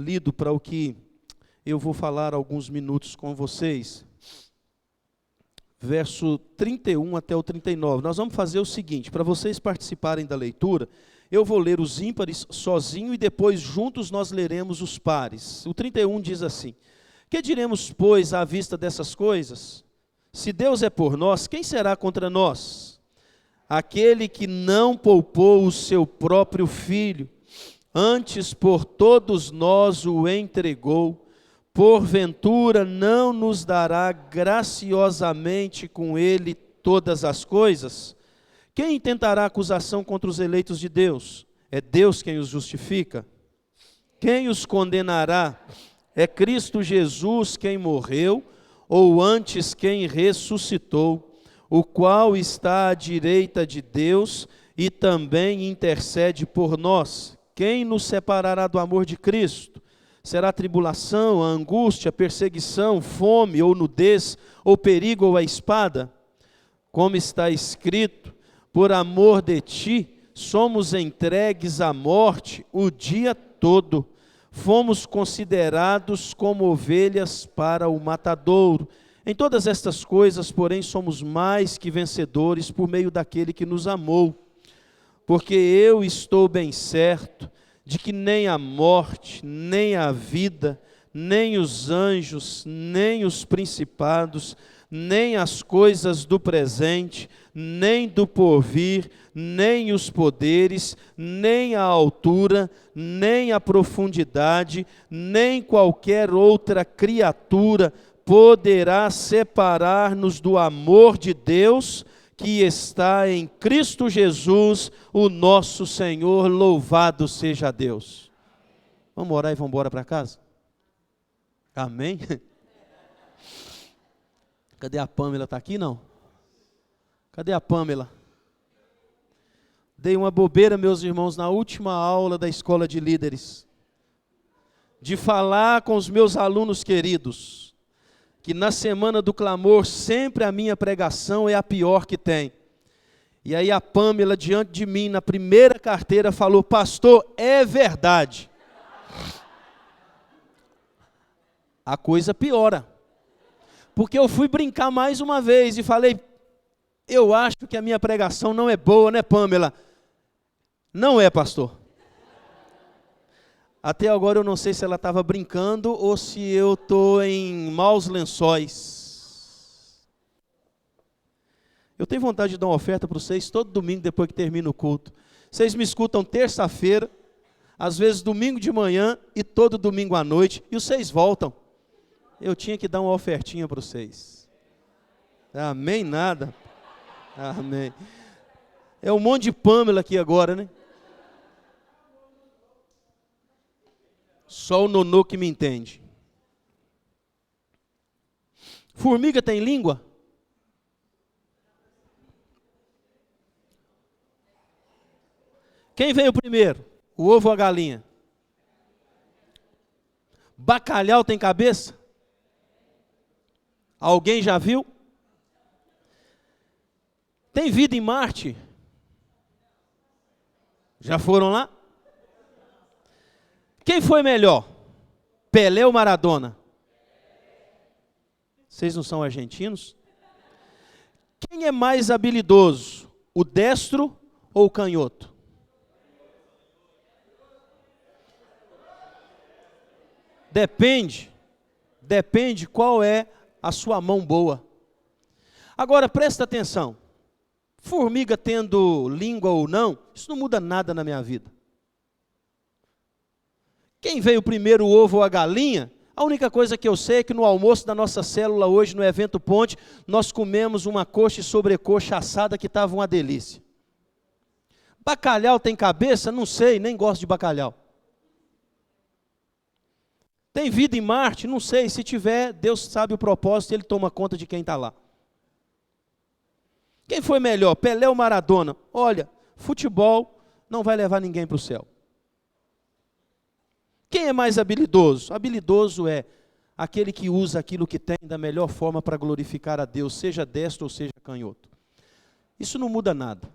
lido para o que eu vou falar alguns minutos com vocês. Verso 31 até o 39. Nós vamos fazer o seguinte, para vocês participarem da leitura, eu vou ler os ímpares sozinho e depois juntos nós leremos os pares. O 31 diz assim: que diremos, pois, à vista dessas coisas? Se Deus é por nós, quem será contra nós? Aquele que não poupou o seu próprio filho, antes por todos nós o entregou, porventura não nos dará graciosamente com ele todas as coisas? Quem intentará acusação contra os eleitos de Deus? É Deus quem os justifica. Quem os condenará? É Cristo Jesus quem morreu, ou antes quem ressuscitou, o qual está à direita de Deus e também intercede por nós. Quem nos separará do amor de Cristo? Será a tribulação, a angústia, a perseguição, fome ou nudez, ou perigo ou a espada? Como está escrito, por amor de ti, somos entregues à morte o dia todo. Fomos considerados como ovelhas para o matadouro. Em todas estas coisas, porém, somos mais que vencedores por meio daquele que nos amou. Porque eu estou bem certo de que nem a morte, nem a vida, nem os anjos, nem os principados, nem as coisas do presente, nem do porvir, nem os poderes, nem a altura, nem a profundidade, nem qualquer outra criatura poderá separar-nos do amor de Deus que está em Cristo Jesus, o nosso Senhor. Louvado seja Deus. Vamos orar e vamos embora para casa? Amém? Cadê a Pamela? Está aqui, não? Cadê a Pamela? Dei uma bobeira, meus irmãos, na última aula da escola de líderes, de falar com os meus alunos queridos, que na semana do clamor, sempre a minha pregação é a pior que tem. E aí a Pamela, diante de mim, na primeira carteira, falou: pastor, é verdade. A coisa piora. Porque eu fui brincar mais uma vez e falei: eu acho que a minha pregação não é boa, né, Pamela? Não é, pastor. Até agora eu não sei se ela estava brincando ou se eu estou em maus lençóis. Eu tenho vontade de dar uma oferta para vocês todo domingo depois que termina o culto. Vocês me escutam terça-feira, às vezes domingo de manhã e todo domingo à noite, e vocês voltam. Eu tinha que dar uma ofertinha para vocês. Amém? Nada. Amém. É um monte de Pamela aqui agora, né? Só o nonô que me entende. Formiga tem língua? Quem veio primeiro? O ovo ou a galinha? Bacalhau tem cabeça? Alguém já viu? Tem vida em Marte? Já foram lá? Quem foi melhor? Pelé ou Maradona? Vocês não são argentinos? Quem é mais habilidoso? O destro ou o canhoto? Depende qual é a sua mão boa. Agora presta atenção. Formiga tendo língua ou não, isso não muda nada na minha vida. Quem veio primeiro, o ovo ou a galinha? A única coisa que eu sei é que no almoço da nossa célula hoje, no Evento Ponte, nós comemos uma coxa e sobrecoxa assada que estava uma delícia. Bacalhau tem cabeça? Não sei, nem gosto de bacalhau. Tem vida em Marte? Não sei, se tiver, Deus sabe o propósito e Ele toma conta de quem está lá. Quem foi melhor, Pelé ou Maradona? Olha, futebol não vai levar ninguém para o céu. Quem é mais habilidoso? Habilidoso é aquele que usa aquilo que tem da melhor forma para glorificar a Deus, seja destro ou seja canhoto. Isso não muda nada.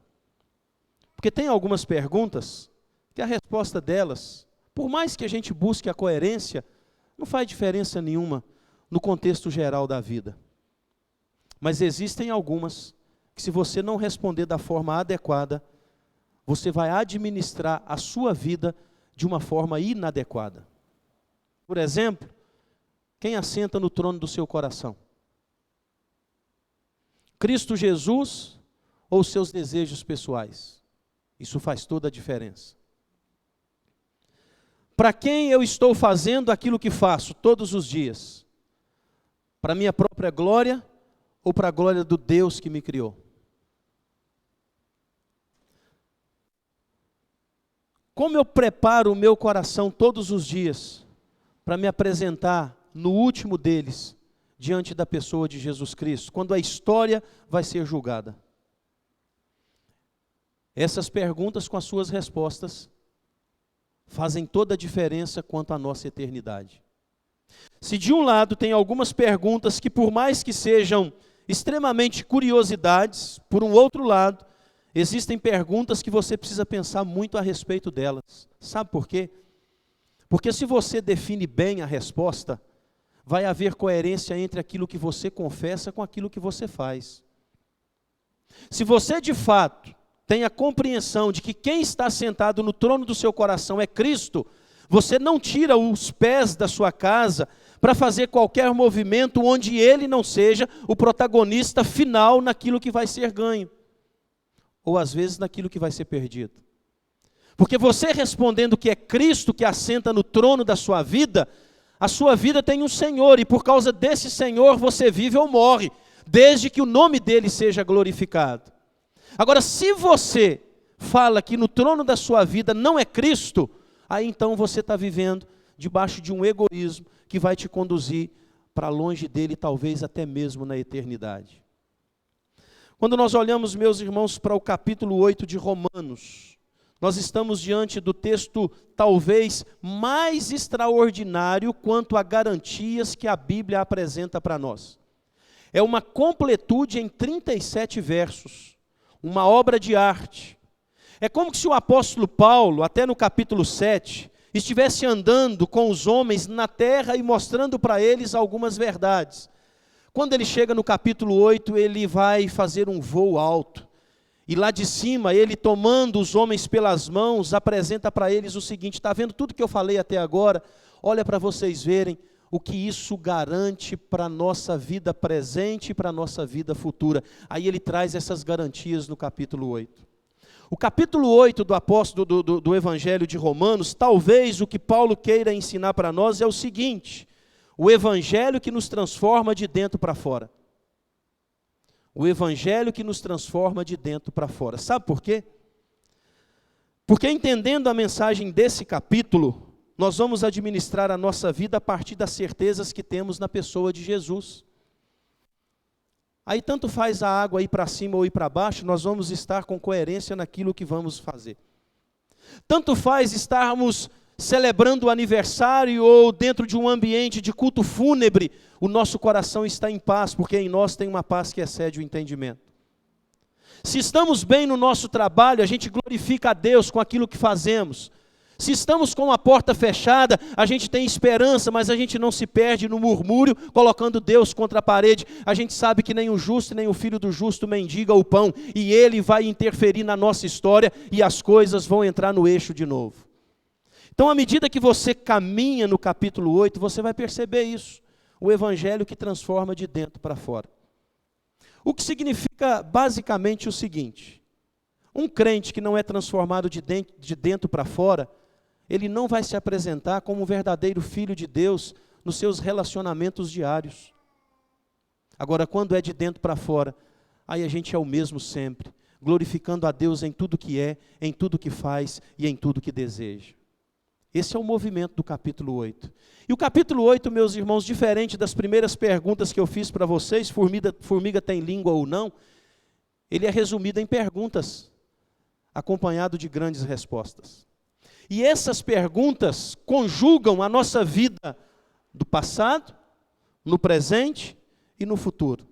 Porque tem algumas perguntas que a resposta delas Por mais que a gente busque a coerência, não faz diferença nenhuma no contexto geral da vida. Mas existem algumas que, se você não responder da forma adequada, você vai administrar a sua vida de uma forma inadequada. Por exemplo, quem assenta no trono do seu coração? Cristo Jesus ou seus desejos pessoais? Isso faz toda a diferença. Para quem eu estou fazendo aquilo que faço todos os dias? Para a minha própria glória ou para a glória do Deus que me criou? Como eu preparo o meu coração todos os dias para me apresentar no último deles, diante da pessoa de Jesus Cristo, quando a história vai ser julgada? Essas perguntas com as suas respostas fazem toda a diferença quanto à nossa eternidade. Se de um lado tem algumas perguntas que, por mais que sejam extremamente curiosidades, por um outro lado, existem perguntas que você precisa pensar muito a respeito delas. Sabe por quê? Porque se você define bem a resposta, vai haver coerência entre aquilo que você confessa com aquilo que você faz. Se você de fato tem a compreensão de que quem está sentado no trono do seu coração é Cristo, você não tira os pés da sua casa para fazer qualquer movimento onde Ele não seja o protagonista final naquilo que vai ser ganho, ou às vezes naquilo que vai ser perdido. Porque você respondendo que é Cristo que assenta no trono da sua vida, a sua vida tem um Senhor, e por causa desse Senhor você vive ou morre, desde que o nome dele seja glorificado. Agora, se você fala que no trono da sua vida não é Cristo, aí então você está vivendo debaixo de um egoísmo que vai te conduzir para longe dele, talvez até mesmo na eternidade. Quando nós olhamos, meus irmãos, para o capítulo 8 de Romanos, nós estamos diante do texto talvez mais extraordinário quanto a garantias que a Bíblia apresenta para nós. É uma completude em 37 versos. Uma obra de arte. É como se o apóstolo Paulo, até no capítulo 7, estivesse andando com os homens na terra e mostrando para eles algumas verdades. Quando ele chega no capítulo 8, ele vai fazer um voo alto. E lá de cima, ele tomando os homens pelas mãos, apresenta para eles o seguinte: está vendo tudo que eu falei até agora? Olha para vocês verem o que isso garante para a nossa vida presente e para a nossa vida futura. Aí ele traz essas garantias no capítulo 8. O capítulo 8 do apóstolo do Evangelho de Romanos, talvez o que Paulo queira ensinar para nós é o seguinte: o Evangelho que nos transforma de dentro para fora. O Evangelho que nos transforma de dentro para fora. Sabe por quê? Porque entendendo a mensagem desse capítulo, nós vamos administrar a nossa vida a partir das certezas que temos na pessoa de Jesus. Aí tanto faz a água ir para cima ou ir para baixo, nós vamos estar com coerência naquilo que vamos fazer. Tanto faz estarmos celebrando o aniversário ou dentro de um ambiente de culto fúnebre, o nosso coração está em paz, porque em nós tem uma paz que excede o entendimento. Se estamos bem no nosso trabalho, a gente glorifica a Deus com aquilo que fazemos. Se estamos com a porta fechada, a gente tem esperança, mas a gente não se perde no murmúrio, colocando Deus contra a parede. A gente sabe que nem o justo nem o filho do justo mendiga o pão, e Ele vai interferir na nossa história, e as coisas vão entrar no eixo de novo. Então, à medida que você caminha no capítulo 8, você vai perceber isso, o Evangelho que transforma de dentro para fora. O que significa basicamente o seguinte: um crente que não é transformado de dentro para fora, ele não vai se apresentar como um verdadeiro filho de Deus nos seus relacionamentos diários. Agora, quando é de dentro para fora, aí a gente é o mesmo sempre, glorificando a Deus em tudo que é, em tudo que faz e em tudo que deseja. Esse é o movimento do capítulo 8. E o capítulo 8, meus irmãos, diferente das primeiras perguntas que eu fiz para vocês, formiga tem língua ou não, ele é resumido em perguntas, acompanhado de grandes respostas. E essas perguntas conjugam a nossa vida do passado, no presente e no futuro.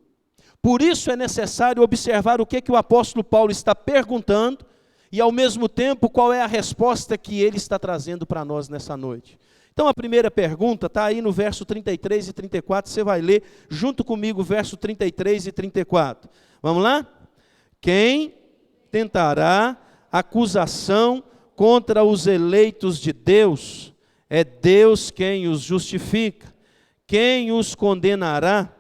Por isso é necessário observar o que o apóstolo Paulo está perguntando e ao mesmo tempo qual é a resposta que ele está trazendo para nós nessa noite. Então a primeira pergunta está aí no verso 33 e 34, você vai ler junto comigo o verso 33 e 34. Vamos lá? Quem tentará acusação contra os eleitos de Deus? É Deus quem os justifica. Quem os condenará?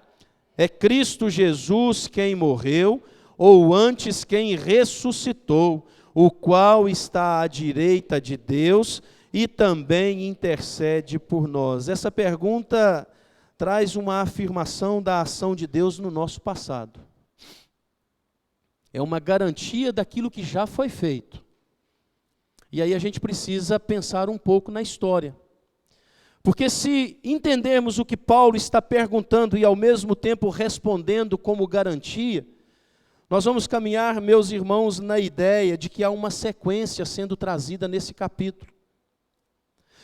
É Cristo Jesus quem morreu, ou antes quem ressuscitou, o qual está à direita de Deus e também intercede por nós. Essa pergunta traz uma afirmação da ação de Deus no nosso passado. É uma garantia daquilo que já foi feito. E aí a gente precisa pensar um pouco na história. Porque se entendermos o que Paulo está perguntando e ao mesmo tempo respondendo como garantia, nós vamos caminhar, meus irmãos, na ideia de que há uma sequência sendo trazida nesse capítulo.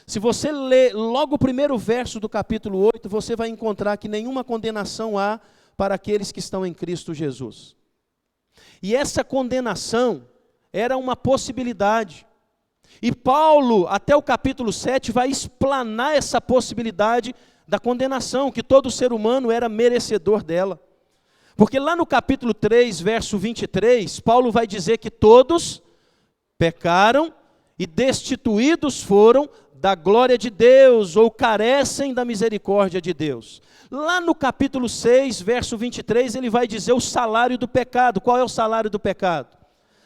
Se você ler logo o primeiro verso do capítulo 8, você vai encontrar que nenhuma condenação há para aqueles que estão em Cristo Jesus. E essa condenação era uma possibilidade. E Paulo, até o capítulo 7, vai explanar essa possibilidade da condenação, que todo ser humano era merecedor dela. Porque lá no capítulo 3, verso 23, Paulo vai dizer que todos pecaram e destituídos foram da glória de Deus, ou carecem da misericórdia de Deus. Lá no capítulo 6, verso 23, ele vai dizer o salário do pecado. Qual é o salário do pecado?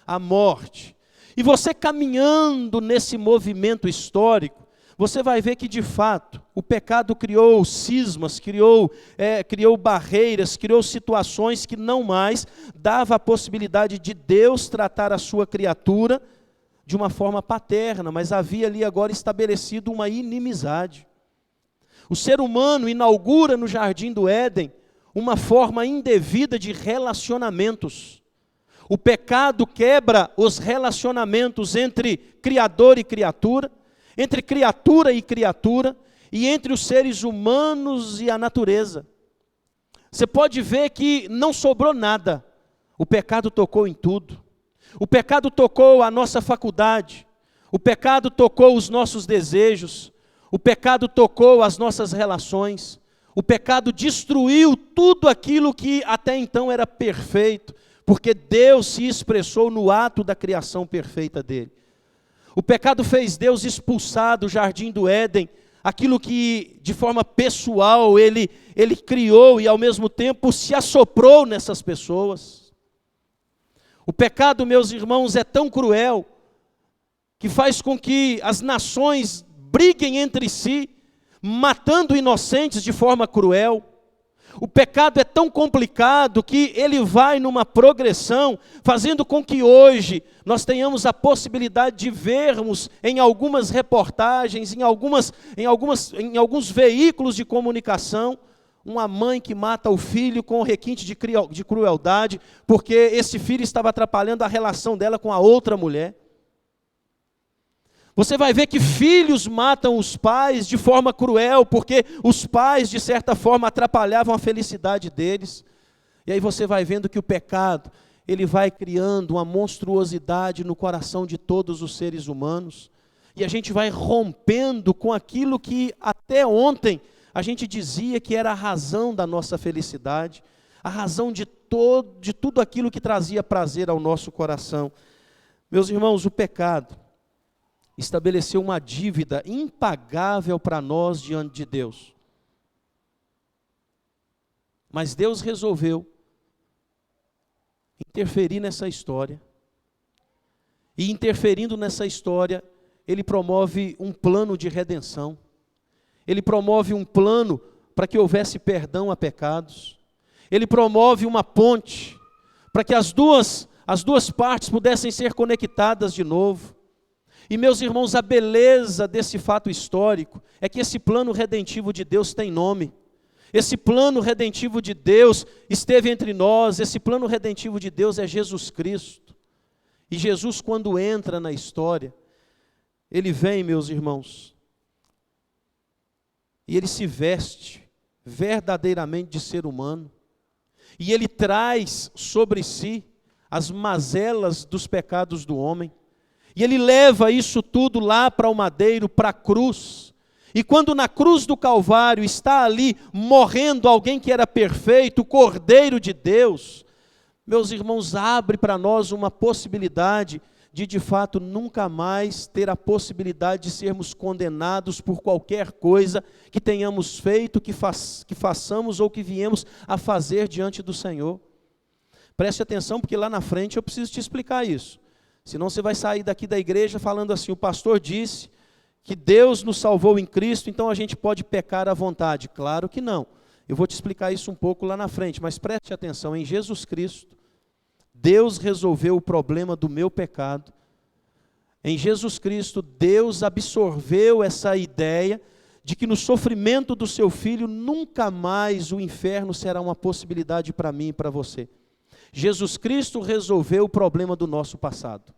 A morte. E você caminhando nesse movimento histórico, você vai ver que de fato o pecado criou cismas, criou barreiras, criou situações que não mais dava a possibilidade de Deus tratar a sua criatura de uma forma paterna, mas havia ali agora estabelecido uma inimizade. O ser humano inaugura no jardim do Éden uma forma indevida de relacionamentos. O pecado quebra os relacionamentos entre criador e criatura, entre criatura e entre os seres humanos e a natureza. Você pode ver que não sobrou nada. O pecado tocou em tudo. O pecado tocou a nossa faculdade. O pecado tocou os nossos desejos. O pecado tocou as nossas relações. O pecado destruiu tudo aquilo que até então era perfeito, porque Deus se expressou no ato da criação perfeita dele. O pecado fez Deus expulsar do jardim do Éden aquilo que de forma pessoal ele criou e ao mesmo tempo se assoprou nessas pessoas. O pecado, meus irmãos, é tão cruel que faz com que as nações briguem entre si, matando inocentes de forma cruel. O pecado é tão complicado que ele vai numa progressão, fazendo com que hoje nós tenhamos a possibilidade de vermos em algumas reportagens, em alguns veículos de comunicação, uma mãe que mata o filho com requinte de crueldade, porque esse filho estava atrapalhando a relação dela com a outra mulher. Você vai ver que filhos matam os pais de forma cruel, porque os pais, de certa forma, atrapalhavam a felicidade deles. E aí você vai vendo que o pecado, ele vai criando uma monstruosidade no coração de todos os seres humanos. E a gente vai rompendo com aquilo que até ontem a gente dizia que era a razão da nossa felicidade, a razão de tudo aquilo que trazia prazer ao nosso coração. Meus irmãos, o pecado estabeleceu uma dívida impagável para nós diante de Deus. Mas Deus resolveu interferir nessa história. E interferindo nessa história, Ele promove um plano de redenção. Ele promove um plano para que houvesse perdão a pecados. Ele promove uma ponte para que as duas partes pudessem ser conectadas de novo. E meus irmãos, a beleza desse fato histórico é que esse plano redentivo de Deus tem nome. Esse plano redentivo de Deus esteve entre nós, esse plano redentivo de Deus é Jesus Cristo. E Jesus, quando entra na história, Ele vem, meus irmãos, e Ele se veste verdadeiramente de ser humano. E Ele traz sobre si as mazelas dos pecados do homem. E ele leva isso tudo lá para o madeiro, para a cruz. E quando na cruz do Calvário está ali morrendo alguém que era perfeito, o Cordeiro de Deus, meus irmãos, abre para nós uma possibilidade de fato nunca mais ter a possibilidade de sermos condenados por qualquer coisa que tenhamos feito, que façamos ou que viemos a fazer diante do Senhor. Preste atenção, porque lá na frente eu preciso te explicar isso. Senão você vai sair daqui da igreja falando assim: o pastor disse que Deus nos salvou em Cristo, então a gente pode pecar à vontade. Claro que não. Eu vou te explicar isso um pouco lá na frente, mas preste atenção, em Jesus Cristo, Deus resolveu o problema do meu pecado. Em Jesus Cristo, Deus absorveu essa ideia de que no sofrimento do seu Filho, nunca mais o inferno será uma possibilidade para mim e para você. Jesus Cristo resolveu o problema do nosso passado.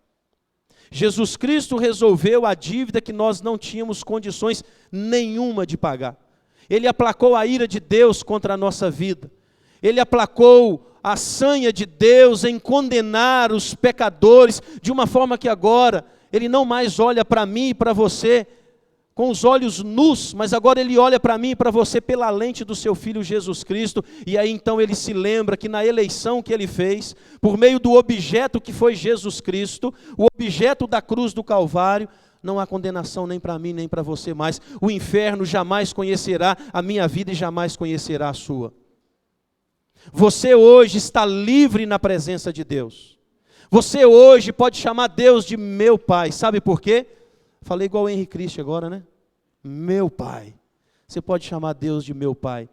Jesus Cristo resolveu a dívida que nós não tínhamos condições nenhuma de pagar. Ele aplacou a ira de Deus contra a nossa vida. Ele aplacou a sanha de Deus em condenar os pecadores, de uma forma que agora Ele não mais olha para mim e para você com os olhos nus, mas agora Ele olha para mim e para você pela lente do seu Filho Jesus Cristo, e aí então Ele se lembra que na eleição que Ele fez, por meio do objeto que foi Jesus Cristo, o objeto da cruz do Calvário, não há condenação nem para mim nem para você mais. O inferno jamais conhecerá a minha vida e jamais conhecerá a sua. Você hoje está livre na presença de Deus. Você hoje pode chamar Deus de meu Pai. Sabe por quê? Falei igual o Henrique Cristo agora, né? Meu Pai. Você pode chamar Deus de meu Pai,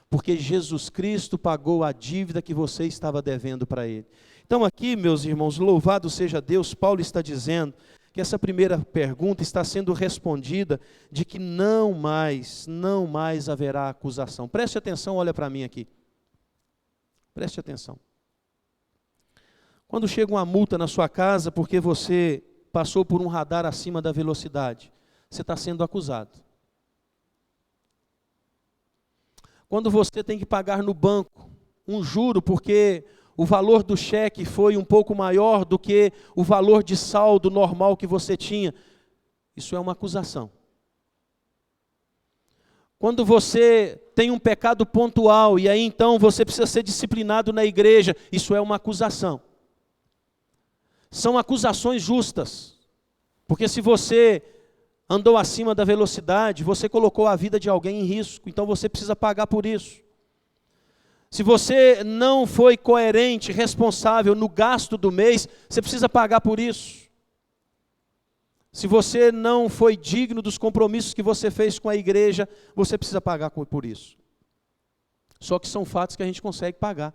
porque Jesus Cristo pagou a dívida que você estava devendo para Ele. Então aqui, meus irmãos, louvado seja Deus, Paulo está dizendo que essa primeira pergunta está sendo respondida de que não mais haverá acusação. Preste atenção, olha para mim aqui. Preste atenção. Quando chega uma multa na sua casa porque você passou por um radar acima da velocidade, você está sendo acusado. Quando você tem que pagar no banco um juro porque o valor do cheque foi um pouco maior do que o valor de saldo normal que você tinha, isso é uma acusação. Quando você tem um pecado pontual e aí então você precisa ser disciplinado na igreja, isso é uma acusação. São acusações justas, porque se você andou acima da velocidade, você colocou a vida de alguém em risco, então você precisa pagar por isso. Se você não foi coerente, responsável no gasto do mês, você precisa pagar por isso. Se você não foi digno dos compromissos que você fez com a igreja, você precisa pagar por isso. Só que são fatos que a gente consegue pagar.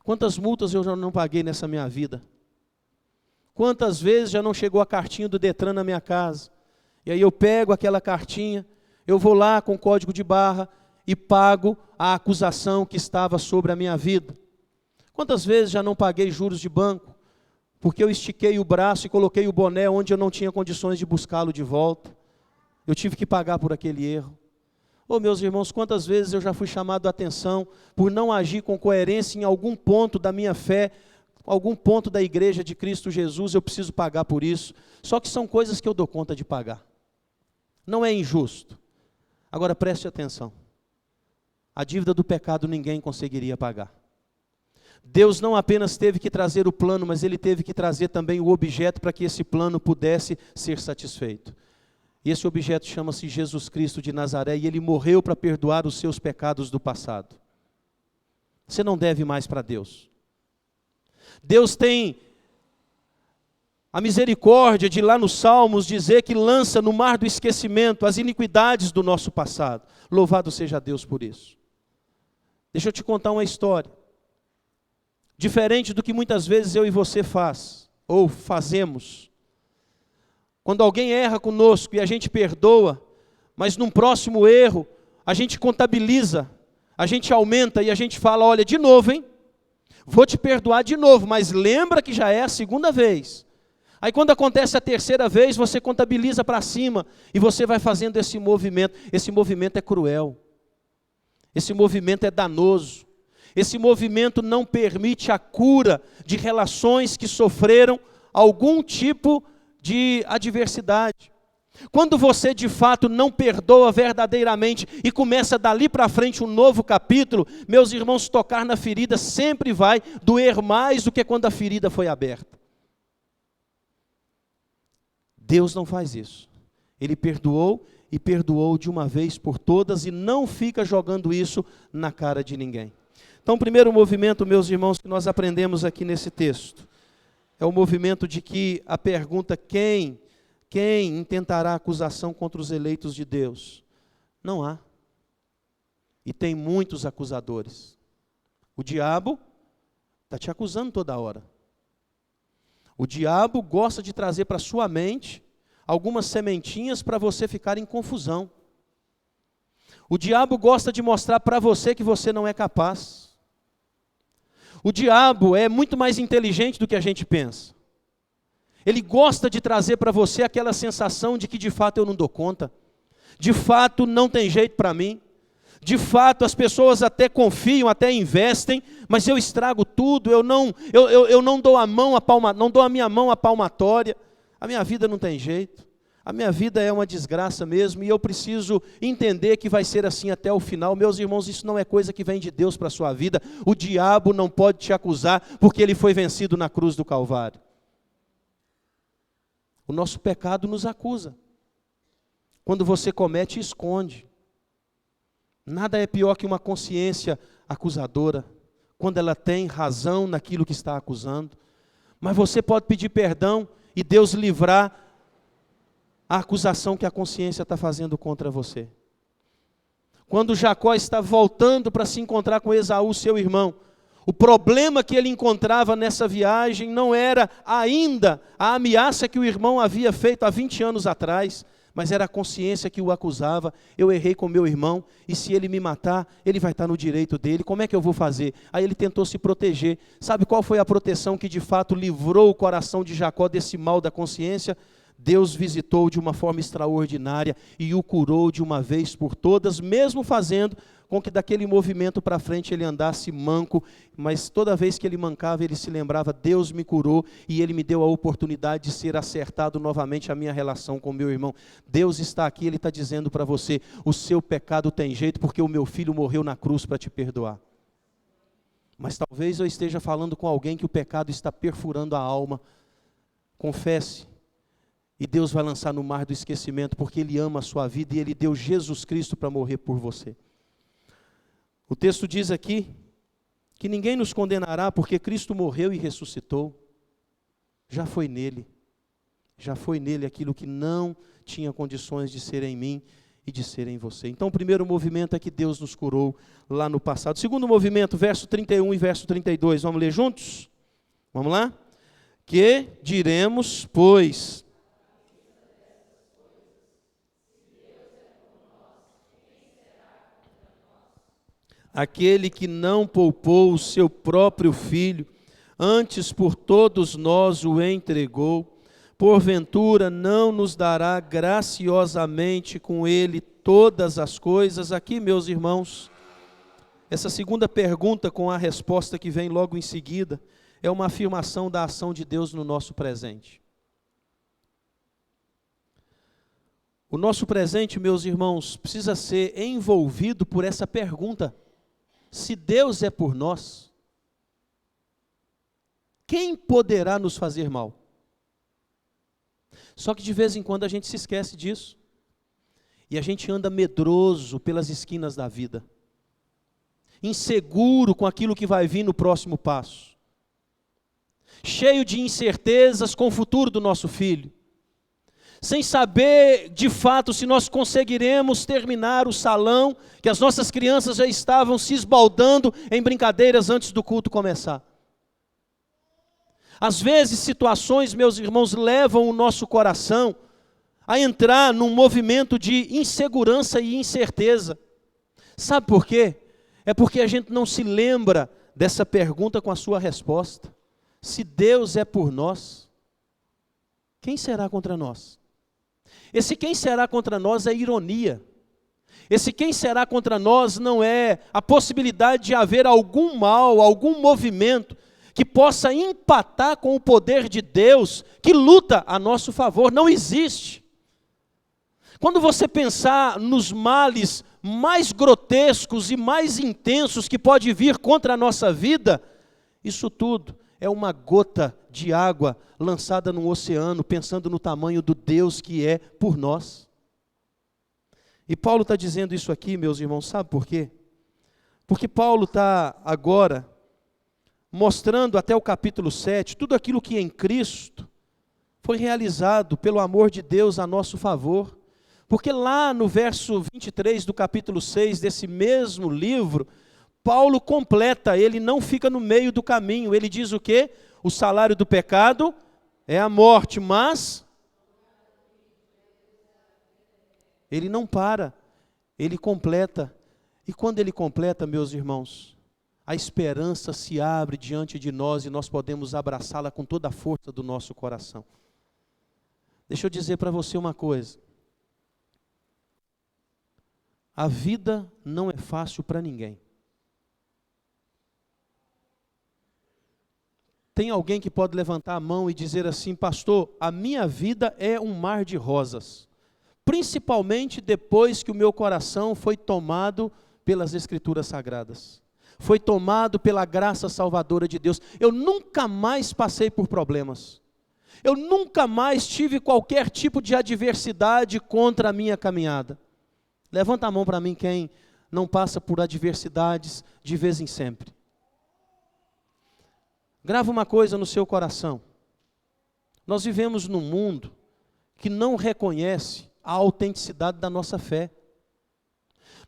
Quantas multas eu já não paguei nessa minha vida? Quantas vezes já não chegou a cartinha do Detran na minha casa? E aí eu pego aquela cartinha, eu vou lá com o código de barra e pago a acusação que estava sobre a minha vida. Quantas vezes já não paguei juros de banco, porque eu estiquei o braço e coloquei o boné onde eu não tinha condições de buscá-lo de volta. Eu tive que pagar por aquele erro. Oh, meus irmãos, quantas vezes eu já fui chamado a atenção por não agir com coerência em algum ponto da minha fé, algum ponto da igreja de Cristo Jesus, eu preciso pagar por isso. Só que são coisas que eu dou conta de pagar. Não é injusto. Agora preste atenção. A dívida do pecado ninguém conseguiria pagar. Deus não apenas teve que trazer o plano, mas Ele teve que trazer também o objeto para que esse plano pudesse ser satisfeito. E esse objeto chama-se Jesus Cristo de Nazaré, e Ele morreu para perdoar os seus pecados do passado. Você não deve mais para Deus. Deus tem a misericórdia de lá nos Salmos dizer que lança no mar do esquecimento as iniquidades do nosso passado. Louvado seja Deus por isso. Deixa eu te contar uma história. Diferente do que muitas vezes eu e você ou fazemos. Quando alguém erra conosco e a gente perdoa, mas num próximo erro, a gente contabiliza, a gente aumenta e a gente fala, olha, de novo, hein? Vou te perdoar de novo, mas lembra que já é a segunda vez. Aí quando acontece a terceira vez, você contabiliza para cima e você vai fazendo esse movimento. Esse movimento é cruel. Esse movimento é danoso. Esse movimento não permite a cura de relações que sofreram algum tipo de adversidade. Quando você de fato não perdoa verdadeiramente e começa dali para frente um novo capítulo, meus irmãos, tocar na ferida sempre vai doer mais do que quando a ferida foi aberta. Deus não faz isso. Ele perdoou e perdoou de uma vez por todas e não fica jogando isso na cara de ninguém. Então, o primeiro movimento, meus irmãos, que nós aprendemos aqui nesse texto, é o movimento de que a pergunta quem intentará acusação contra os eleitos de Deus? Não há. E tem muitos acusadores. O diabo está te acusando toda hora. O diabo gosta de trazer para a sua mente algumas sementinhas para você ficar em confusão. O diabo gosta de mostrar para você que você não é capaz. O diabo é muito mais inteligente do que a gente pensa. Ele gosta de trazer para você aquela sensação de que de fato eu não dou conta. De fato não tem jeito para mim. De fato as pessoas até confiam, até investem, mas eu estrago tudo, eu não dou não dou a minha mão à palmatória. A minha vida não tem jeito. A minha vida é uma desgraça mesmo e eu preciso entender que vai ser assim até o final. Meus irmãos, isso não é coisa que vem de Deus para a sua vida. O diabo não pode te acusar porque ele foi vencido na cruz do Calvário. O nosso pecado nos acusa. Quando você comete, esconde. Nada é pior que uma consciência acusadora, quando ela tem razão naquilo que está acusando. Mas você pode pedir perdão e Deus livrar a acusação que a consciência está fazendo contra você. Quando Jacó está voltando para se encontrar com Esaú, seu irmão, o problema que ele encontrava nessa viagem não era ainda a ameaça que o irmão havia feito há 20 anos atrás, mas era a consciência que o acusava. Eu errei com meu irmão, e se ele me matar, ele vai estar no direito dele, como é que eu vou fazer? Aí ele tentou se proteger. Sabe qual foi a proteção que de fato livrou o coração de Jacó desse mal da consciência? Deus visitou de uma forma extraordinária e o curou de uma vez por todas, mesmo fazendo com que daquele movimento para frente ele andasse manco, mas toda vez que ele mancava, ele se lembrava, Deus me curou e ele me deu a oportunidade de ser acertado novamente a minha relação com meu irmão. Deus está aqui, ele está dizendo para você, o seu pecado tem jeito porque o meu filho morreu na cruz para te perdoar. Mas talvez eu esteja falando com alguém que o pecado está perfurando a alma. Confesse. E Deus vai lançar no mar do esquecimento, porque Ele ama a sua vida e Ele deu Jesus Cristo para morrer por você. O texto diz aqui, que ninguém nos condenará, porque Cristo morreu e ressuscitou. Já foi nele aquilo que não tinha condições de ser em mim e de ser em você. Então o primeiro movimento é que Deus nos curou lá no passado. O segundo movimento, verso 31 e verso 32, vamos ler juntos? Vamos lá? Que diremos, pois... Aquele que não poupou o seu próprio filho, antes por todos nós o entregou, porventura não nos dará graciosamente com ele todas as coisas? Aqui, meus irmãos, essa segunda pergunta com a resposta que vem logo em seguida, é uma afirmação da ação de Deus no nosso presente. O nosso presente, meus irmãos, precisa ser envolvido por essa pergunta. Se Deus é por nós, quem poderá nos fazer mal? Só que de vez em quando a gente se esquece disso. E a gente anda medroso pelas esquinas da vida. Inseguro com aquilo que vai vir no próximo passo. Cheio de incertezas com o futuro do nosso filho. Sem saber, de fato, se nós conseguiremos terminar o salão, que as nossas crianças já estavam se esbaldando em brincadeiras antes do culto começar. Às vezes, situações, meus irmãos, levam o nosso coração a entrar num movimento de insegurança e incerteza. Sabe por quê? É porque a gente não se lembra dessa pergunta com a sua resposta. Se Deus é por nós, quem será contra nós? Esse quem será contra nós é ironia. Esse quem será contra nós não é a possibilidade de haver algum mal, algum movimento que possa empatar com o poder de Deus, que luta a nosso favor. Não existe. Quando você pensar nos males mais grotescos e mais intensos que pode vir contra a nossa vida, isso tudo é uma gota de água lançada no oceano, pensando no tamanho do Deus que é por nós. E Paulo está dizendo isso aqui, meus irmãos, sabe por quê? Porque Paulo está agora mostrando até o capítulo 7, tudo aquilo que em Cristo foi realizado pelo amor de Deus a nosso favor. Porque lá no verso 23 do capítulo 6 desse mesmo livro, Paulo completa, ele não fica no meio do caminho, ele diz o quê? O salário do pecado é a morte, mas ele não para, ele completa. E quando ele completa, meus irmãos, a esperança se abre diante de nós e nós podemos abraçá-la com toda a força do nosso coração. Deixa eu dizer para você uma coisa. A vida não é fácil para ninguém. Tem alguém que pode levantar a mão e dizer assim: pastor, a minha vida é um mar de rosas, principalmente depois que o meu coração foi tomado pelas Escrituras Sagradas, foi tomado pela graça salvadora de Deus. Eu nunca mais passei por problemas, eu nunca mais tive qualquer tipo de adversidade contra a minha caminhada. Levanta a mão para mim quem não passa por adversidades de vez em sempre. Grava uma coisa no seu coração. Nós vivemos num mundo que não reconhece a autenticidade da nossa fé.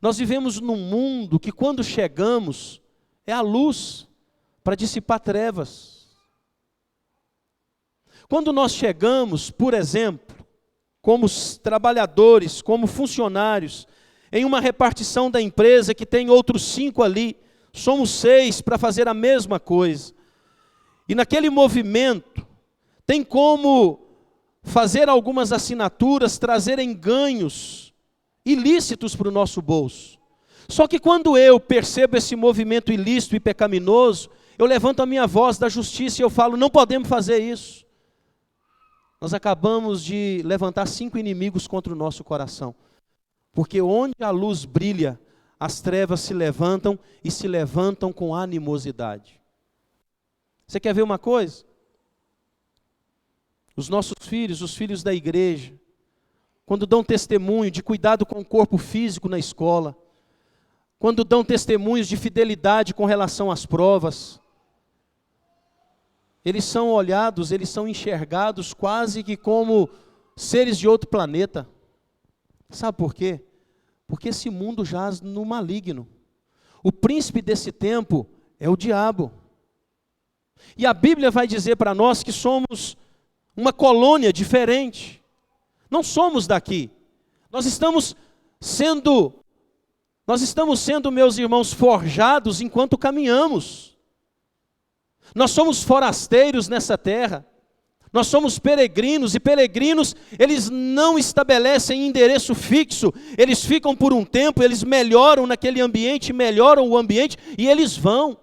Nós vivemos num mundo que quando chegamos é a luz para dissipar trevas. Quando nós chegamos, por exemplo, como trabalhadores, como funcionários, em uma repartição da empresa que tem outros 5 ali, somos 6 para fazer a mesma coisa. E naquele movimento, tem como fazer algumas assinaturas, trazerem ganhos ilícitos para o nosso bolso. Só que quando eu percebo esse movimento ilícito e pecaminoso, eu levanto a minha voz da justiça e eu falo: não podemos fazer isso. Nós acabamos de levantar 5 inimigos contra o nosso coração. Porque onde a luz brilha, as trevas se levantam e se levantam com animosidade. Você quer ver uma coisa? Os nossos filhos, os filhos da igreja, quando dão testemunho de cuidado com o corpo físico na escola, quando dão testemunhos de fidelidade com relação às provas, eles são olhados, eles são enxergados quase que como seres de outro planeta. Sabe por quê? Porque esse mundo jaz no maligno. O príncipe desse tempo é o diabo. E a Bíblia vai dizer para nós que somos uma colônia diferente. Não somos daqui. Nós estamos sendo, meus irmãos, forjados enquanto caminhamos. Nós somos forasteiros nessa terra. Nós somos peregrinos, e peregrinos, eles não estabelecem endereço fixo, eles ficam por um tempo, eles melhoram naquele ambiente, melhoram o ambiente, e eles vão.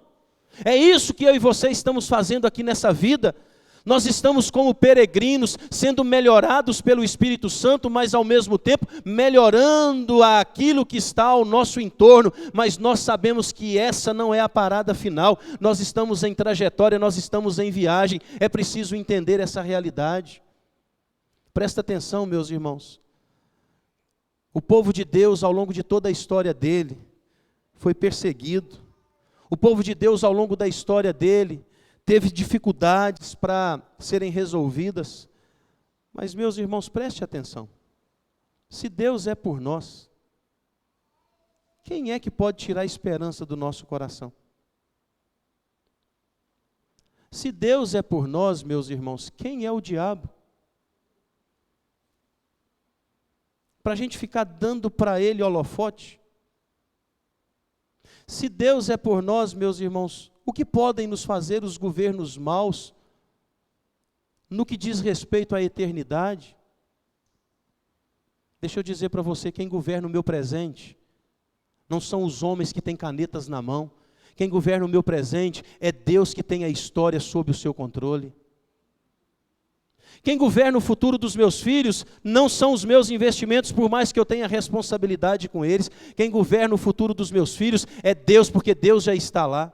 É isso que eu e você estamos fazendo aqui nessa vida. Nós estamos como peregrinos, sendo melhorados pelo Espírito Santo, mas ao mesmo tempo melhorando aquilo que está ao nosso entorno, mas nós sabemos que essa não é a parada final. Nós estamos em trajetória, nós estamos em viagem, é preciso entender essa realidade. Presta atenção, meus irmãos. O povo de Deus, ao longo de toda a história dele, foi perseguido. O povo de Deus, ao longo da história dele, teve dificuldades para serem resolvidas. Mas, meus irmãos, preste atenção. Se Deus é por nós, quem é que pode tirar a esperança do nosso coração? Se Deus é por nós, meus irmãos, quem é o diabo? Para a gente ficar dando para ele holofote? Se Deus é por nós, meus irmãos, o que podem nos fazer os governos maus no que diz respeito à eternidade? Deixa eu dizer para você, quem governa o meu presente não são os homens que têm canetas na mão. quem governa o meu presente é Deus que tem a história sob o seu controle. Quem governa o futuro dos meus filhos não são os meus investimentos, por mais que eu tenha responsabilidade com eles. Quem governa o futuro dos meus filhos é Deus, porque Deus já está lá.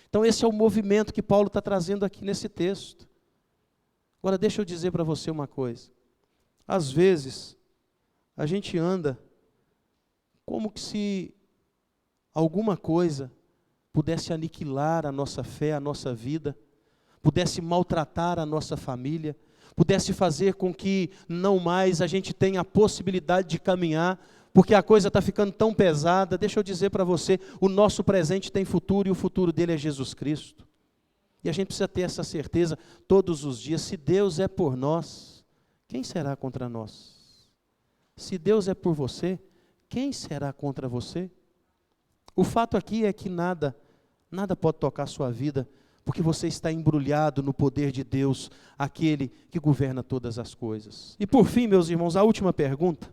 Então esse é o movimento que Paulo está trazendo aqui nesse texto. Agora deixa eu dizer para você uma coisa. Às vezes, a gente anda como que se alguma coisa pudesse aniquilar a nossa fé, a nossa vida, pudesse maltratar a nossa família, pudesse fazer com que não mais a gente tenha a possibilidade de caminhar, porque a coisa está ficando tão pesada. Deixa eu dizer para você, o nosso presente tem futuro e o futuro dele é Jesus Cristo. E a gente precisa ter essa certeza todos os dias. Se Deus é por nós, quem será contra nós? Se Deus é por você, quem será contra você? O fato aqui é que nada pode tocar a sua vida, porque você está embrulhado no poder de Deus, aquele que governa todas as coisas. E por fim, meus irmãos, a última pergunta,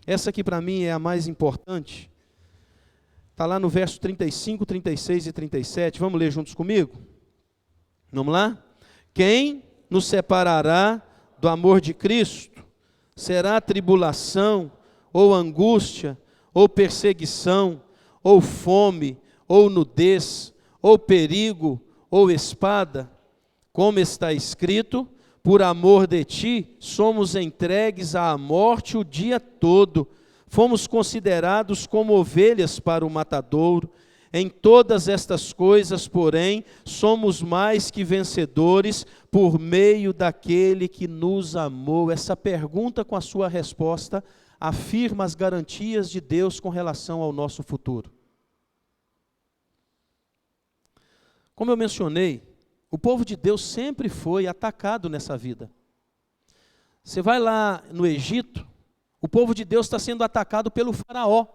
essa aqui para mim é a mais importante, está lá no verso 35, 36 e 37, vamos ler juntos comigo? Vamos lá? Quem nos separará do amor de Cristo? Será tribulação, ou angústia, ou perseguição, ou fome, ou nudez, ou perigo, ou espada? Como está escrito, por amor de ti, somos entregues à morte o dia todo, fomos considerados como ovelhas para o matadouro. Em todas estas coisas, porém, somos mais que vencedores por meio daquele que nos amou. Essa pergunta com a sua resposta afirma as garantias de Deus com relação ao nosso futuro. Como eu mencionei, o povo de Deus sempre foi atacado nessa vida. Você vai lá no Egito, o povo de Deus está sendo atacado pelo faraó,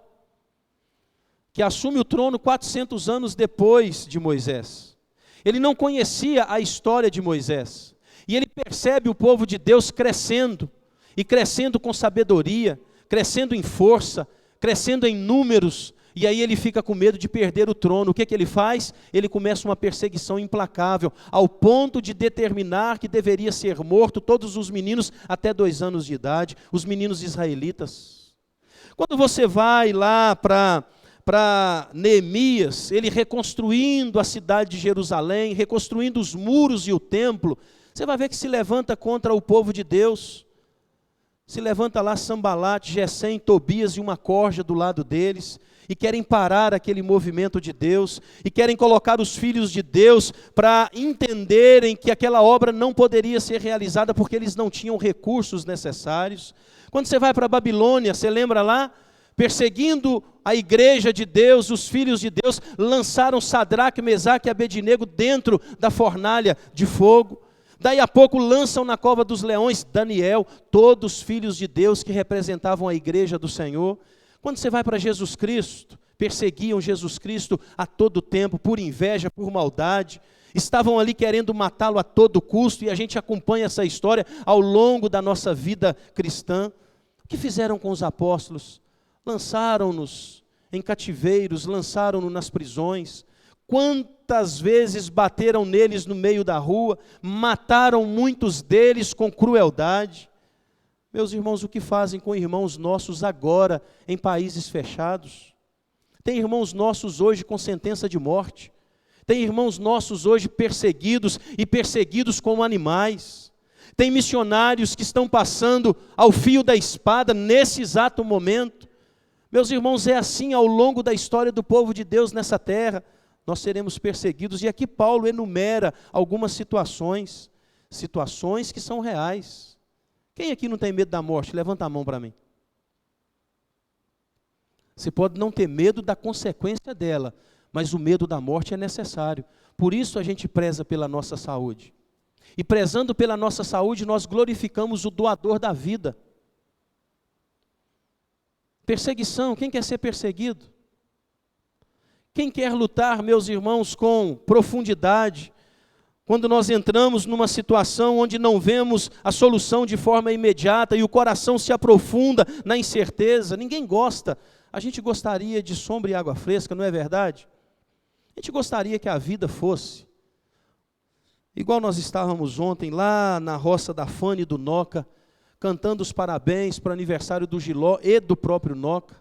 que assume o trono 400 anos depois de Moisés. Ele não conhecia a história de Moisés. E ele percebe o povo de Deus crescendo, e crescendo com sabedoria, crescendo em força, crescendo em números, e aí ele fica com medo de perder o trono. O que ele faz? Ele começa uma perseguição implacável, ao ponto de determinar que deveria ser morto todos os meninos até 2 anos de idade, os meninos israelitas. Quando você vai lá para Neemias, ele reconstruindo a cidade de Jerusalém, reconstruindo os muros e o templo, você vai ver que se levanta contra o povo de Deus. Se levanta lá Sambalate, Gesem, Tobias e uma corja do lado deles, e querem parar aquele movimento de Deus, e querem colocar os filhos de Deus para entenderem que aquela obra não poderia ser realizada porque eles não tinham recursos necessários. Quando você vai para a Babilônia, você lembra lá? Perseguindo a igreja de Deus, os filhos de Deus, lançaram Sadraque, Mesaque e Abednego dentro da fornalha de fogo. Daí a pouco lançam na cova dos leões Daniel, todos filhos de Deus que representavam a igreja do Senhor. Quando você vai para Jesus Cristo, perseguiam Jesus Cristo a todo tempo, por inveja, por maldade, estavam ali querendo matá-lo a todo custo, e a gente acompanha essa história ao longo da nossa vida cristã. O que fizeram com os apóstolos? Lançaram-nos em cativeiros, lançaram-nos nas prisões. Quantas vezes bateram neles no meio da rua, mataram muitos deles com crueldade. Meus irmãos, o que fazem com irmãos nossos agora em países fechados? Tem irmãos nossos hoje com sentença de morte. Tem irmãos nossos hoje perseguidos e perseguidos como animais. Tem missionários que estão passando ao fio da espada nesse exato momento. Meus irmãos, é assim ao longo da história do povo de Deus nessa terra. Nós seremos perseguidos, e aqui Paulo enumera algumas situações que são reais. Quem aqui não tem medo da morte? Levanta a mão para mim. Você pode não ter medo da consequência dela, mas o medo da morte é necessário. Por isso a gente preza pela nossa saúde. E prezando pela nossa saúde, nós glorificamos o doador da vida. Perseguição, quem quer ser perseguido? Quem quer lutar, meus irmãos, com profundidade? Quando nós entramos numa situação onde não vemos a solução de forma imediata e o coração se aprofunda na incerteza, ninguém gosta. A gente gostaria de sombra e água fresca, não é verdade? A gente gostaria que a vida fosse igual nós estávamos ontem lá na roça da Fane e do Noca, cantando os parabéns para o aniversário do Giló e do próprio Noca.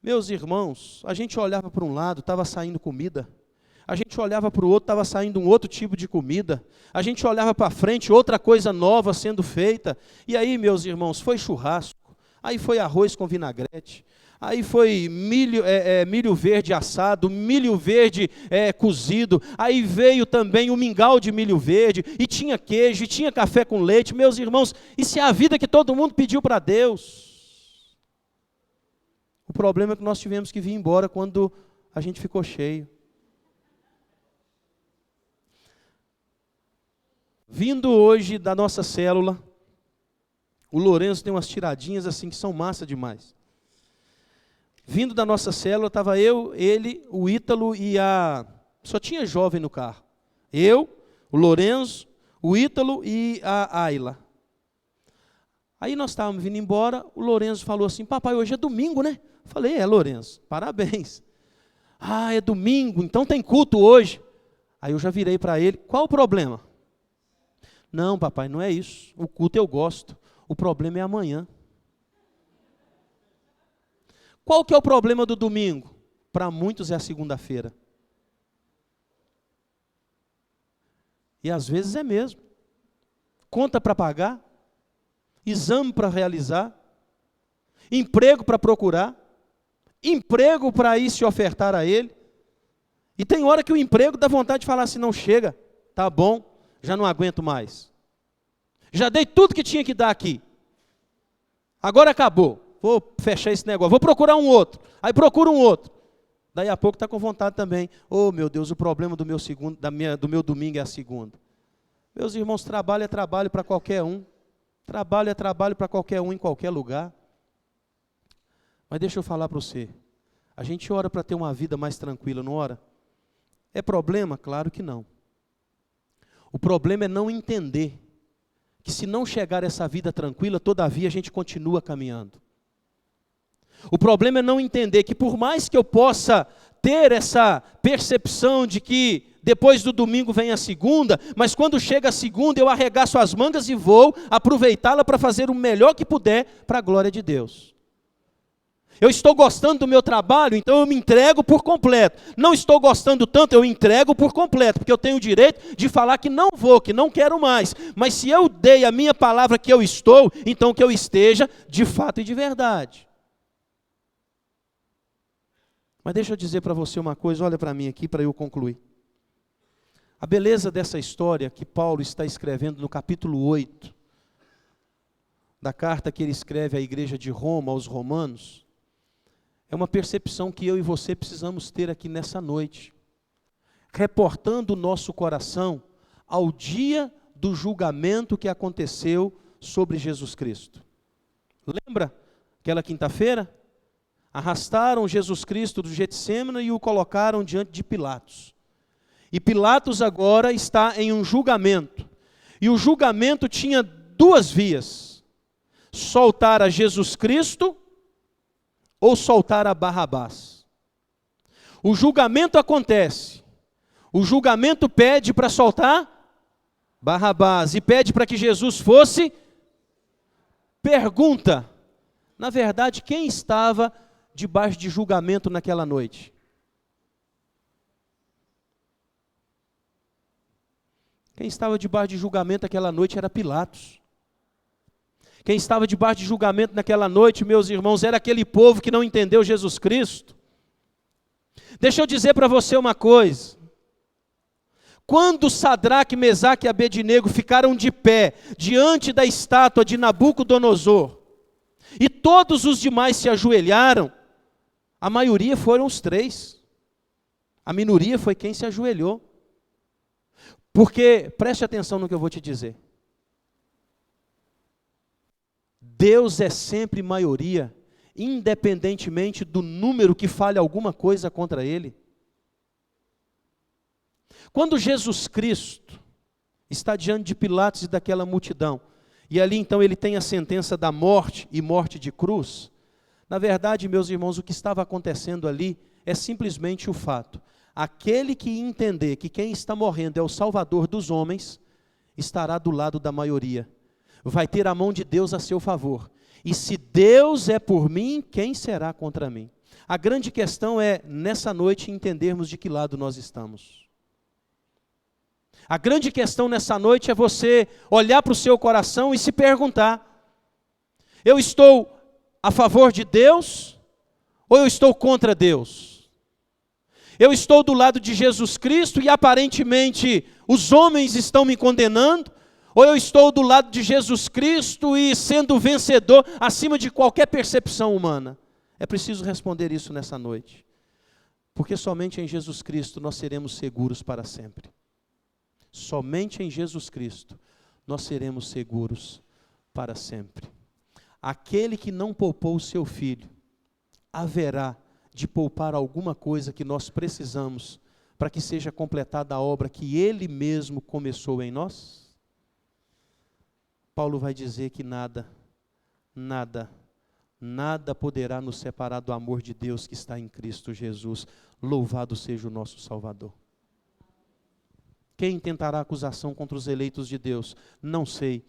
Meus irmãos, a gente olhava para um lado, estava saindo comida. A gente olhava para o outro, estava saindo um outro tipo de comida. A gente olhava para frente, outra coisa nova sendo feita. E aí, meus irmãos, foi churrasco, aí foi arroz com vinagrete, aí foi milho verde assado, milho verde cozido, aí veio também o mingau de milho verde, e tinha queijo, e tinha café com leite. Meus irmãos, isso é a vida que todo mundo pediu para Deus. O problema é que nós tivemos que vir embora quando a gente ficou cheio. Vindo hoje da nossa célula, o Lourenço tem umas tiradinhas assim que são massa demais. Vindo da nossa célula, estava eu, ele, o Ítalo e só tinha jovem no carro. Eu, o Lourenço, o Ítalo e a Ayla. Aí nós estávamos vindo embora, o Lourenço falou assim: papai, hoje é domingo, né? Eu falei: Lourenço, parabéns. Ah, é domingo, então tem culto hoje. Aí eu já virei para ele: qual o problema? Não, papai, não é isso. O culto eu gosto. O problema é amanhã. Qual que é o problema do domingo? Para muitos é a segunda-feira. E às vezes é mesmo. Conta para pagar, exame para realizar, emprego para procurar, emprego para ir se ofertar a ele. E tem hora que o emprego dá vontade de falar assim: não, chega, tá bom, já não aguento mais. Já dei tudo que tinha que dar aqui. Agora acabou. Vou fechar esse negócio, vou procurar um outro. Aí procura um outro. Daí a pouco está com vontade também. Oh, meu Deus, o problema do meu domingo é a segunda. Meus irmãos, trabalho é trabalho para qualquer um. Trabalho é trabalho para qualquer um, em qualquer lugar. Mas deixa eu falar para você. A gente ora para ter uma vida mais tranquila, não ora? É problema? Claro que não. O problema é não entender que se não chegar essa vida tranquila, todavia a gente continua caminhando. O problema é não entender que por mais que eu possa ter essa percepção de que depois do domingo vem a segunda, mas quando chega a segunda eu arregaço as mangas e vou aproveitá-la para fazer o melhor que puder para a glória de Deus. Eu estou gostando do meu trabalho, então eu me entrego por completo. Não estou gostando tanto, eu entrego por completo, porque eu tenho o direito de falar que não vou, que não quero mais. Mas se eu dei a minha palavra que eu estou, então que eu esteja de fato e de verdade. Mas deixa eu dizer para você uma coisa, olha para mim aqui para eu concluir. A beleza dessa história que Paulo está escrevendo no capítulo 8, da carta que ele escreve à igreja de Roma, aos romanos, é uma percepção que eu e você precisamos ter aqui nessa noite, reportando o nosso coração ao dia do julgamento que aconteceu sobre Jesus Cristo. Lembra aquela quinta-feira? Arrastaram Jesus Cristo do Getsêmani e o colocaram diante de Pilatos. E Pilatos agora está em um julgamento. E o julgamento tinha duas vias: soltar a Jesus Cristo ou soltar a Barrabás. O julgamento acontece. O julgamento pede para soltar Barrabás e pede para que Jesus fosse. Pergunta: na verdade, quem estava debaixo de julgamento naquela noite? Quem estava debaixo de julgamento naquela noite era Pilatos. Quem estava debaixo de julgamento naquela noite, meus irmãos, era aquele povo que não entendeu Jesus Cristo. Deixa eu dizer para você uma coisa. Quando Sadraque, Mesaque e Abednego ficaram de pé diante da estátua de Nabucodonosor, e todos os demais se ajoelharam, a maioria foram os três. A minoria foi quem se ajoelhou. Porque, preste atenção no que eu vou te dizer. Deus é sempre maioria, independentemente do número que fale alguma coisa contra Ele. Quando Jesus Cristo está diante de Pilatos e daquela multidão, e ali então ele tem a sentença da morte e morte de cruz, na verdade, meus irmãos, o que estava acontecendo ali é simplesmente o fato: aquele que entender que quem está morrendo é o Salvador dos homens, estará do lado da maioria. Vai ter a mão de Deus a seu favor. E se Deus é por mim, quem será contra mim? A grande questão é, nessa noite, entendermos de que lado nós estamos. A grande questão nessa noite é você olhar para o seu coração e se perguntar: eu estou a favor de Deus ou eu estou contra Deus? Eu estou do lado de Jesus Cristo e aparentemente os homens estão me condenando? Ou eu estou do lado de Jesus Cristo e sendo vencedor acima de qualquer percepção humana? É preciso responder isso nessa noite. Porque somente em Jesus Cristo nós seremos seguros para sempre. Somente em Jesus Cristo nós seremos seguros para sempre. Aquele que não poupou o seu filho, haverá de poupar alguma coisa que nós precisamos para que seja completada a obra que Ele mesmo começou em nós? Paulo vai dizer que nada poderá nos separar do amor de Deus que está em Cristo Jesus. Louvado seja o nosso Salvador. Quem tentará acusação contra os eleitos de Deus? Não sei,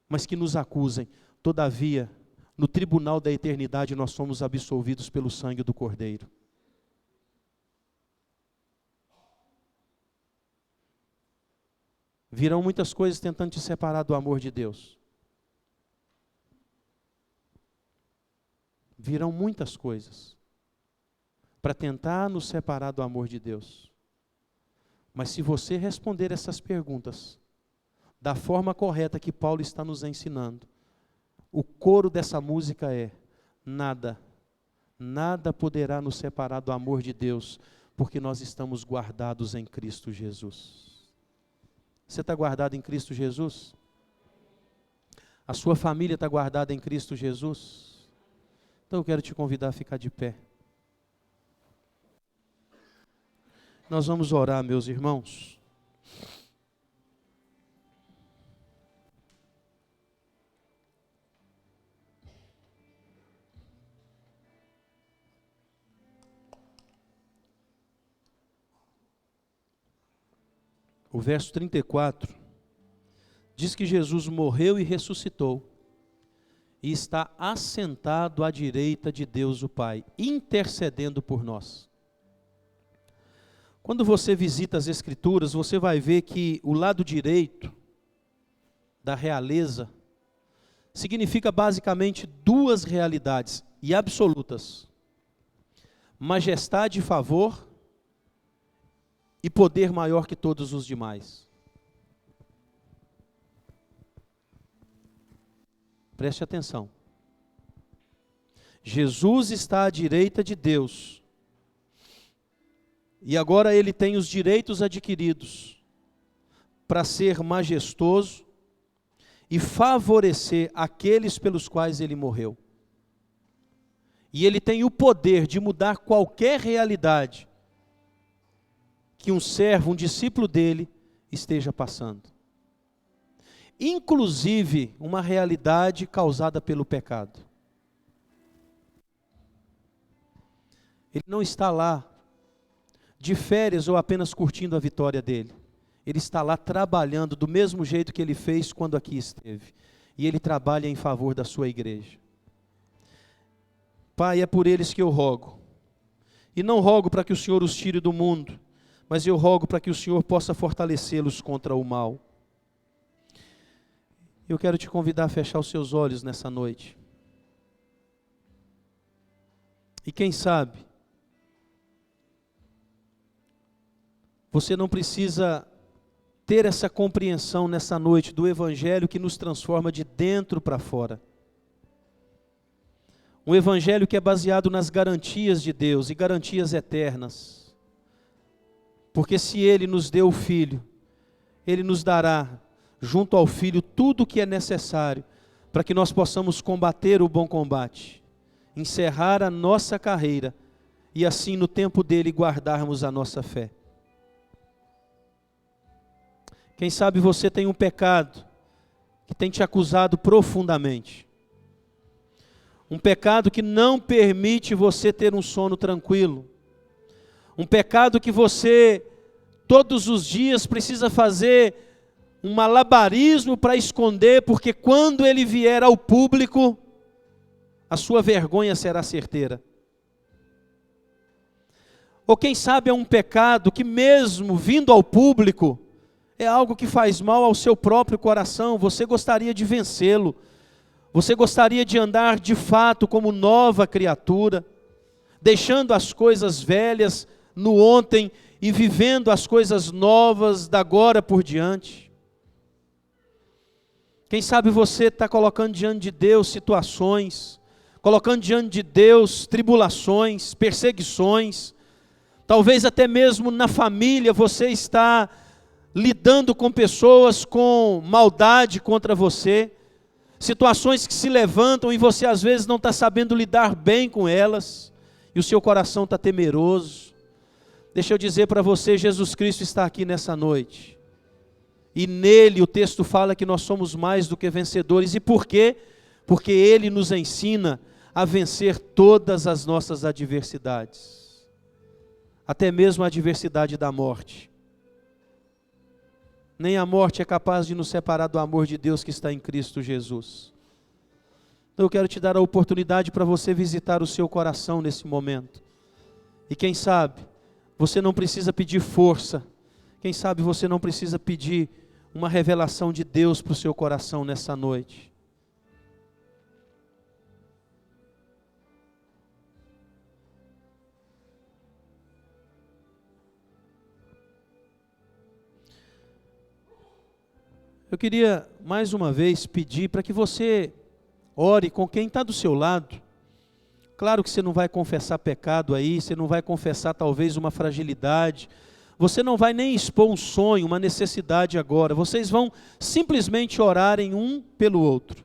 mas que nos acusem. Todavia, no tribunal da eternidade nós somos absolvidos pelo sangue do Cordeiro. Virão muitas coisas tentando te separar do amor de Deus. Virão muitas coisas para tentar nos separar do amor de Deus. Mas se você responder essas perguntas da forma correta que Paulo está nos ensinando, o coro dessa música é: nada poderá nos separar do amor de Deus, porque nós estamos guardados em Cristo Jesus. Você está guardado em Cristo Jesus? A sua família está guardada em Cristo Jesus? Então eu quero te convidar a ficar de pé. Nós vamos orar, meus irmãos. O verso 34 diz que Jesus morreu e ressuscitou e está assentado à direita de Deus o Pai, intercedendo por nós. Quando você visita as Escrituras, você vai ver que o lado direito da realeza significa basicamente duas realidades e absolutas: majestade e favor e poder maior que todos os demais. Preste atenção. Jesus está à direita de Deus. E agora ele tem os direitos adquiridos para ser majestoso e favorecer aqueles pelos quais ele morreu. E ele tem o poder de mudar qualquer realidade que um servo, um discípulo dele, esteja passando. Inclusive uma realidade causada pelo pecado. Ele não está lá de férias ou apenas curtindo a vitória dele. Ele está lá trabalhando do mesmo jeito que ele fez quando aqui esteve. E ele trabalha em favor da sua igreja. Pai, é por eles que eu rogo. E não rogo para que o Senhor os tire do mundo, mas eu rogo para que o Senhor possa fortalecê-los contra o mal. Eu quero te convidar a fechar os seus olhos nessa noite. E quem sabe, você não precisa ter essa compreensão nessa noite do Evangelho que nos transforma de dentro para fora. Um Evangelho que é baseado nas garantias de Deus e garantias eternas. Porque se Ele nos deu o Filho, Ele nos dará, junto ao Filho, tudo o que é necessário para que nós possamos combater o bom combate, encerrar a nossa carreira e assim no tempo dele guardarmos a nossa fé. Quem sabe você tem um pecado que tem te acusado profundamente. Um pecado que não permite você ter um sono tranquilo. Um pecado que você todos os dias precisa fazer um malabarismo para esconder, porque quando ele vier ao público, a sua vergonha será certeira. Ou quem sabe é um pecado que mesmo vindo ao público, é algo que faz mal ao seu próprio coração, você gostaria de vencê-lo, você gostaria de andar de fato como nova criatura, deixando as coisas velhas no ontem e vivendo as coisas novas da agora por diante. Quem sabe você está colocando diante de Deus situações, colocando diante de Deus tribulações, perseguições, talvez até mesmo na família você está lidando com pessoas com maldade contra você, situações que se levantam e você às vezes não está sabendo lidar bem com elas, e o seu coração está temeroso. Deixa eu dizer para você, Jesus Cristo está aqui nessa noite, e nele o texto fala que nós somos mais do que vencedores. E por quê? Porque ele nos ensina a vencer todas as nossas adversidades, até mesmo a adversidade da morte. Nem a morte é capaz de nos separar do amor de Deus que está em Cristo Jesus. Então eu quero te dar a oportunidade para você visitar o seu coração nesse momento. E quem sabe, você não precisa pedir força. Quem sabe você não precisa pedir uma revelação de Deus para o seu coração nessa noite. Eu queria mais uma vez pedir para que você ore com quem está do seu lado. Claro que você não vai confessar pecado aí, você não vai confessar talvez uma fragilidade, você não vai nem expor um sonho, uma necessidade agora, vocês vão simplesmente orarem um pelo outro.